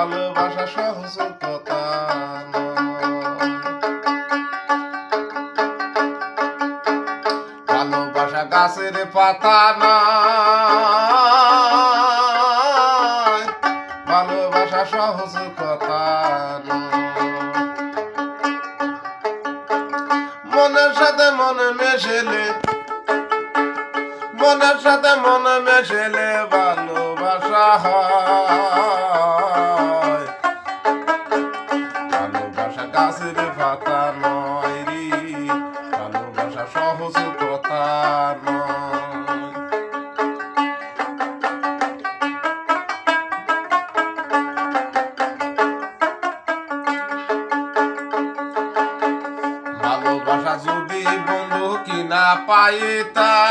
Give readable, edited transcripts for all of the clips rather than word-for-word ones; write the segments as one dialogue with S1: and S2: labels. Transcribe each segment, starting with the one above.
S1: ভালোবাসা সহজ কথা ভালোবাসা গাছের পাতা না ভালোবাসা সহজ কথা মনের সাথে মনে মেশেলে মনের সাথে মনে মেশেলে ভালোবাসা হয় ভালোবাসা গাছের পাতা নয় রে ভালোবাসা সহজ কথা নয় ভালোবাসা যদি বন্ধু কিনা পাইতাম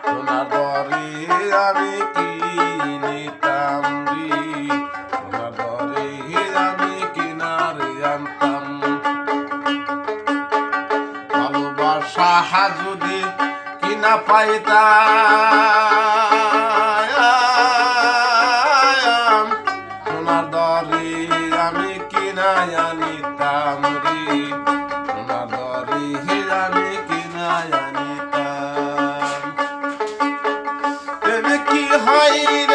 S1: সোনার দরে আমি কিনিতাম রে সোনার দরে আমি কিনারে আনতাম ভালোবাসা যদি কিনা পাইতাম সোনার দরে আমি কিনাই আনিতাম রে সোনার দরে আমি কিনাই আনিতাম কি হয়